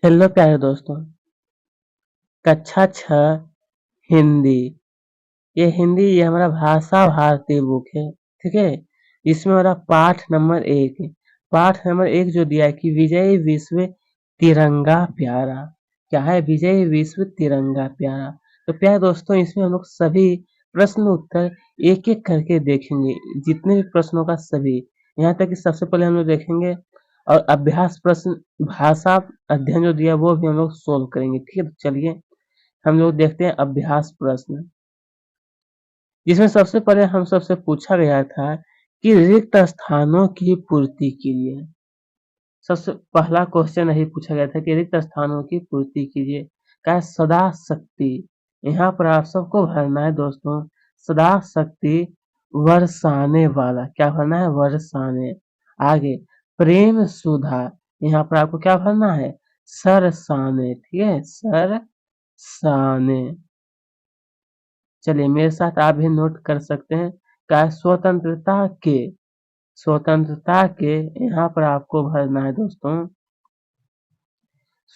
Hello प्यारे दोस्तों। कक्षा 6 हिंदी। ये हमारा भाषा भारती बुक है। ठीक है। इसमें हमारा पाठ नंबर 1 है। पाठ नंबर 1 जो दिया है कि विजय विश्व तिरंगा प्यारा। क्या है? विजय विश्व तिरंगा प्यारा। तो प्यारे दोस्तों, इसमें हम लोग सभी प्रश्न उत्तर एक एक करके देखेंगे। जितने भी प्रश्नों का सभी, यहाँ तक कि सबसे पहले हम लोग देखेंगे और अभ्यास प्रश्न भाषा अध्ययन जो दिया वो भी हम लोग सोल्व करेंगे। ठीक है, तो चलिए हम लोग देखते हैं अभ्यास प्रश्न, जिसमें सबसे पहले हम सबसे पूछा गया था कि रिक्त स्थानों की पूर्ति कीजिए। सबसे पहला क्वेश्चन यही पूछा गया था कि रिक्त स्थानों की पूर्ति कीजिए। क्या है? सदा शक्ति। यहाँ पर आप सबको भरना है दोस्तों, सदा शक्ति बरसाने वाला। क्या भरना है? बरसाने। आगे प्रेम सुधा, यहाँ पर आपको क्या भरना है? सरसाने। ठीक है, सरसाने। चलिए मेरे साथ आप भी नोट कर सकते हैं। क्या है? स्वतंत्रता के यहाँ पर आपको भरना है दोस्तों,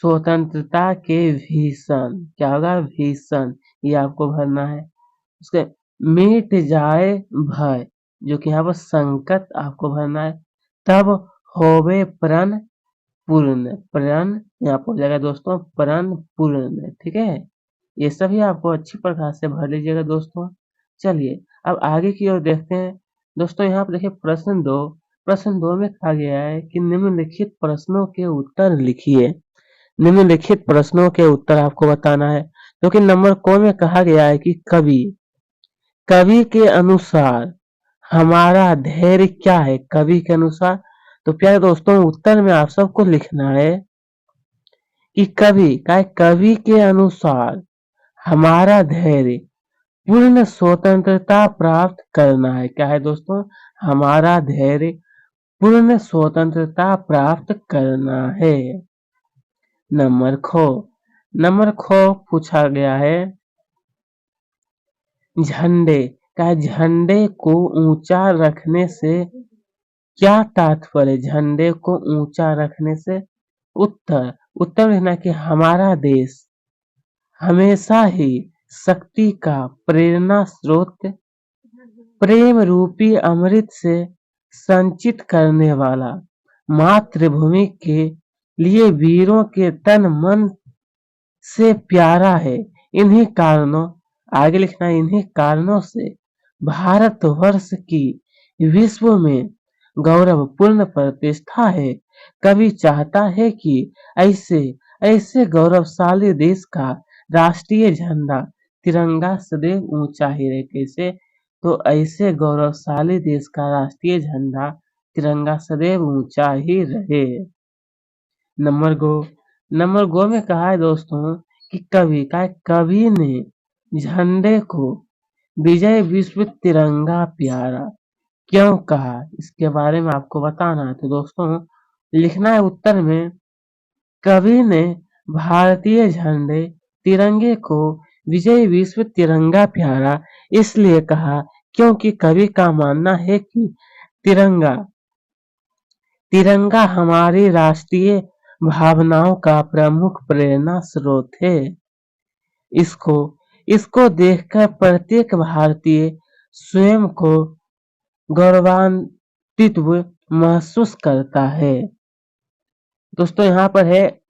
स्वतंत्रता के भीषण। क्या होगा? भीषण। ये आपको भरना है। उसके मिट जाए भय, जो कि यहाँ पर संकट आपको भरना है। तब होवे प्रण पूर्ण। प्रण यहाँ पर हो जाएगा दोस्तों प्रण पूर्ण। ठीक है, ये सभी आपको अच्छी प्रकार से भर लीजिएगा दोस्तों। चलिए अब आगे की ओर देखते हैं दोस्तों। यहाँ पर देखिए प्रश्न 2 में कहा गया है कि निम्नलिखित प्रश्नों के उत्तर लिखिए। निम्नलिखित प्रश्नों के उत्तर आपको बताना है, क्योंकि नंबर को में कहा गया है कि कवि कवि के अनुसार हमारा धैर्य क्या है। कवि के अनुसार, तो प्यारे दोस्तों उत्तर में आप सबको लिखना है कि कवि के अनुसार हमारा धैर्य पूर्ण स्वतंत्रता प्राप्त करना है। क्या है दोस्तों? हमारा धैर्य पूर्ण स्वतंत्रता प्राप्त करना है। नंबर खो पूछा गया है झंडे। क्या है? झंडे को ऊंचा रखने से क्या तात्पर्य? झंडे को ऊंचा रखने से उत्तर लिखना कि हमारा देश हमेशा ही शक्ति का प्रेरणा स्रोत, प्रेम रूपी अमृत से संचित करने वाला, मातृभूमि के लिए वीरों के तन मन से प्यारा है। इन्हीं कारणों, आगे लिखना है, इन्हीं कारणों से भारतवर्ष की विश्व में गौरवपूर्ण प्रतिष्ठा है। कवि चाहता है कि ऐसे ऐसे गौरवशाली देश का राष्ट्रीय झंडा तिरंगा सदैव ऊंचा ही रहे। कैसे? तो ऐसे गौरवशाली देश का राष्ट्रीय झंडा तिरंगा सदैव ऊंचा ही रहे। नंबर गो में कहा है दोस्तों कि कवि ने झंडे को विजय विश्व तिरंगा प्यारा क्यों कहा, इसके बारे में आपको बताना है। तो दोस्तों लिखना है उत्तर में, कवि ने भारतीय झंडे तिरंगे को विजय विश्व तिरंगा प्यारा इसलिए कहा क्योंकि कवि का मानना है कि तिरंगा तिरंगा हमारी राष्ट्रीय भावनाओं का प्रमुख प्रेरणा स्रोत है। इसको इसको देखकर प्रत्येक भारतीय स्वयं को गौरवान्वित महसूस करता है। दोस्तों यहाँ पर है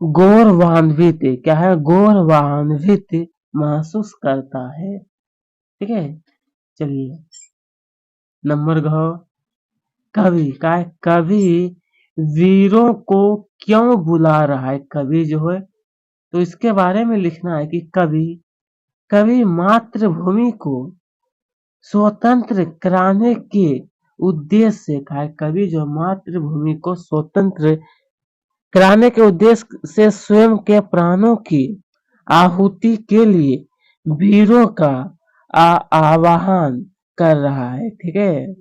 गौरवान्वित। क्या है? गौरवान्वित महसूस करता है। ठीक है, चलिए नंबर घ कवि वीरों को क्यों बुला रहा है। कवि जो है, तो इसके बारे में लिखना है कि कवि मातृभूमि को स्वतंत्र कराने के उद्देश्य से, कवि जो मातृभूमि को स्वतंत्र कराने के उद्देश्य से स्वयं के प्राणों की आहुति के लिए वीरों का आवाहन कर रहा है। ठीक है,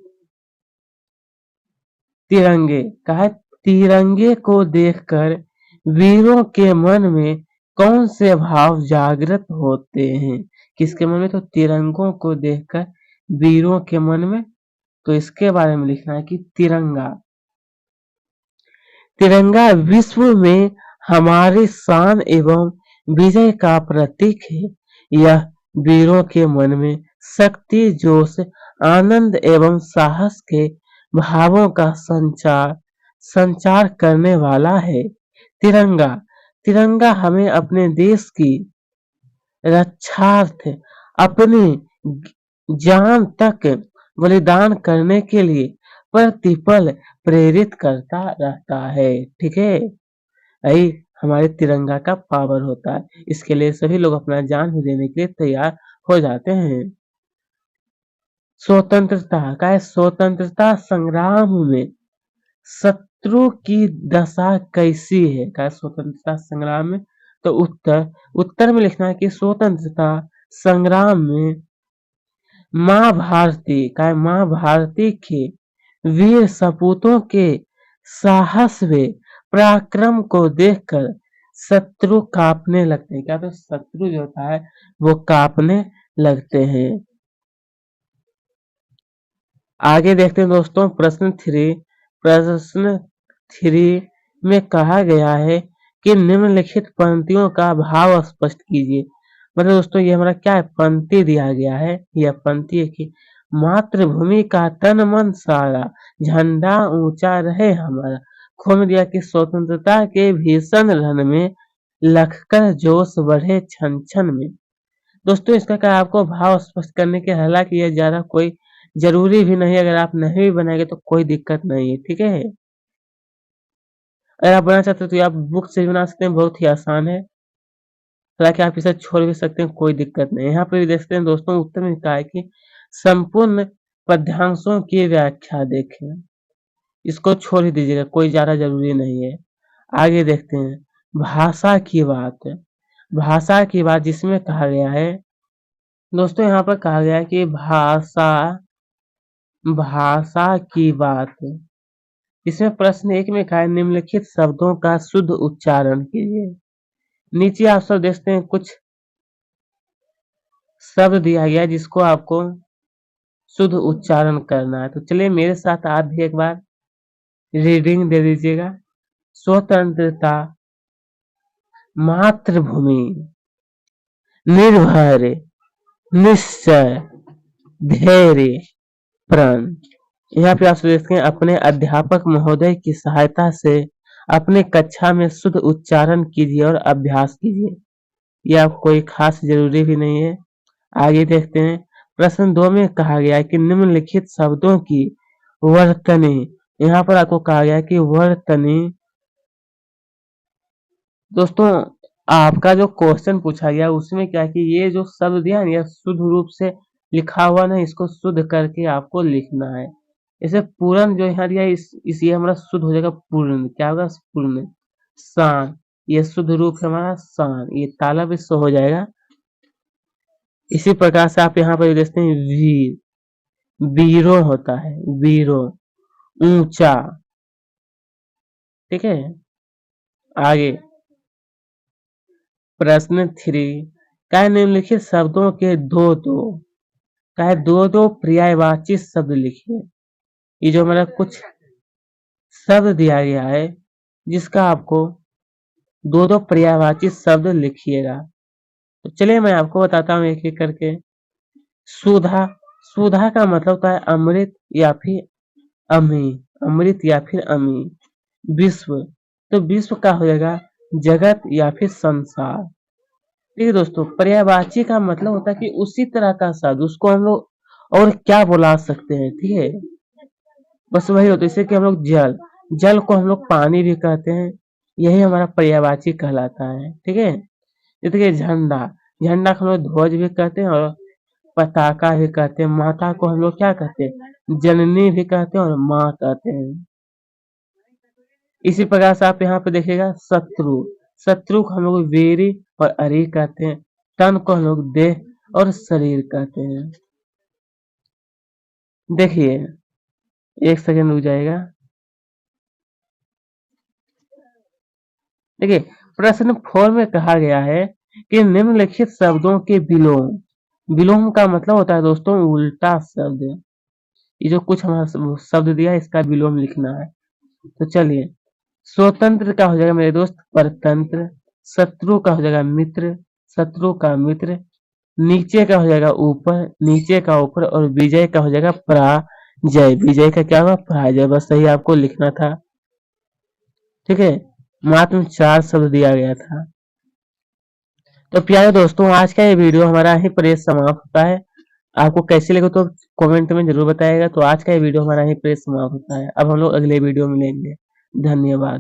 तिरंगे को देखकर वीरों के मन में कौन से भाव जागृत होते हैं। किसके मन में? तो तिरंगों को देखकर वीरों के मन में। तो इसके बारे में लिखना है कि तिरंगा विश्व में हमारी शान एवं विजय का प्रतीक है। यह वीरों के मन में शक्ति, जोश, आनंद एवं साहस के भावों का संचार करने वाला है। तिरंगा तिरंगा हमें अपने देश की रक्षार्थ अपनी जान तक बलिदान करने के लिए प्रतिपल प्रेरित करता रहता है। ठीक है, यही हमारे तिरंगा का पावर होता है। इसके लिए सभी लोग अपना जान भी देने के लिए तैयार हो जाते हैं। स्वतंत्रता संग्राम में शत्रु की दशा कैसी है? क्या स्वतंत्रता संग्राम में? तो उत्तर में लिखना है कि स्वतंत्रता संग्राम में माँ भारती के वीर सपूतों के साहस व पराक्रम को देखकर शत्रु कांपने लगते हैं। क्या? तो शत्रु जो होता है वो कांपने लगते हैं। आगे देखते हैं दोस्तों, प्रश्न थ्री में कहा गया है कि निम्नलिखित पंक्तियों का भाव स्पष्ट कीजिए। मतलब दोस्तों ये हमारा क्या है, पंक्ति दिया गया है। यह पंक्ति है कि मातृभूमि का तन मन सारा, झंडा ऊंचा रहे हमारा। खून दिया कि स्वतंत्रता के भीषण रण में लखकर जोश बढ़े छन छन में। दोस्तों इसका क्या आपको भाव स्पष्ट करने के, हालांकि यह ज्यादा कोई जरूरी भी नहीं है। अगर आप नहीं भी बनाएंगे तो कोई दिक्कत नहीं है। ठीक है, अगर आप बनाना चाहते हो तो आप बुक से भी बना सकते हैं, बहुत ही आसान है। हालांकि आप इसे छोड़ भी सकते हैं, कोई दिक्कत नहीं। यहाँ पे भी देखते हैं दोस्तों, उत्तर में कहा है कि संपूर्ण पद्यांशों की व्याख्या देखें। इसको छोड़ ही दीजिएगा, कोई ज्यादा जरूरी नहीं है। आगे देखते हैं भाषा की बात जिसमें कहा गया है दोस्तों, यहाँ पर कहा गया है कि भाषा की बात। इसमें प्रश्न 1 में कहा है निम्नलिखित शब्दों का शुद्ध उच्चारण कीजिए। नीचे आप सब देखते हैं कुछ शब्द दिया गया है जिसको आपको शुद्ध उच्चारण करना है। तो चलिए मेरे साथ आप भी एक बार रीडिंग दे दीजिएगा। स्वतंत्रता, मातृभूमि, निर्भय, निश्चय, धैर्य, प्रण। यहाँ पे आप देखते हैं अपने अध्यापक महोदय की सहायता से अपने कक्षा में शुद्ध उच्चारण कीजिए और अभ्यास कीजिए। यह कोई खास जरूरी भी नहीं है। आगे देखते हैं प्रश्न 2 में कहा गया है कि निम्नलिखित शब्दों की वर्तनी। यहाँ पर आपको कहा गया है कि वर्तनी। दोस्तों आपका जो क्वेश्चन पूछा गया उसमें क्या है कि ये जो शब्द दिया है यह शुद्ध रूप से लिखा हुआ नहीं, इसको शुद्ध करके आपको लिखना है। इसे पूर्ण जो यहाँ दिया है इस ये हमारा शुद्ध हो जाएगा पूर्ण। क्या होगा? पूर्ण। शान, ये शुद्ध रूप है हमारा शान, ये ताला भी सो हो जाएगा। इसी प्रकार से आप यहाँ पर देखते हैं वीर, वीरों होता है, वीरों, ऊंचा। ठीक है, आगे प्रश्न 3 क्या निम्नलिखित शब्दों के दो पर्यायवाची शब्द लिखिए। ये जो हमारा कुछ शब्द दिया गया है जिसका आपको दो पर्यायवाची शब्द लिखिएगा। तो चलिए मैं आपको बताता हूँ एक एक करके। सुधा, सुधा का मतलब होता है अमृत या फिर अमी, अमृत या फिर अमी। विश्व, तो विश्व का हो जाएगा जगत या फिर संसार। ठीक है दोस्तों, पर्यायवाची का मतलब होता है कि उसी तरह का शब्द, उसको हम लोग और क्या बुला सकते हैं। ठीक है, बस वही होता है। जैसे कि हम लोग जल को हम लोग पानी भी कहते हैं, यही हमारा पर्यायवाची कहलाता है। ठीक है, जैसे कि झंडा, झंडा को हम लोग ध्वज भी कहते हैं और पताका भी कहते हैं। माता को हम लोग क्या कहते हैं? जननी भी कहते हैं और माँ कहते हैं। इसी प्रकार से आप यहाँ पे देखिएगा शत्रु, शत्रु को हम लोग वीरी और अरी कहते हैं। तन को हम लोग देह और शरीर कहते हैं। देखिए एक सेकंड रुक जाएगा। देखिए प्रश्न 4 में कहा गया है कि निम्नलिखित शब्दों के विलोम। विलोम का मतलब होता है दोस्तों उल्टा शब्द। ये जो कुछ हमारा शब्द दिया है इसका विलोम लिखना है। तो चलिए स्वतंत्र का हो जाएगा मेरे दोस्त परतंत्र, शत्रु का हो जाएगा मित्र, शत्रु का मित्र, नीचे का हो जाएगा ऊपर, नीचे का ऊपर, और विजय का हो जाएगा पराजय। विजय का क्या होगा? पराजय। बस सही आपको लिखना था। ठीक है, मात्र 4 शब्द दिया गया था। तो प्यारे दोस्तों, आज का ये वीडियो हमारा यहीं पर समाप्त होता है। आपको कैसे लगे तो कमेंट में जरूर बताइएगा। तो आज का ये वीडियो हमारा यहीं पर समाप्त होता है। अब हम लोग अगले वीडियो में मिलेंगे। धन्यवाद।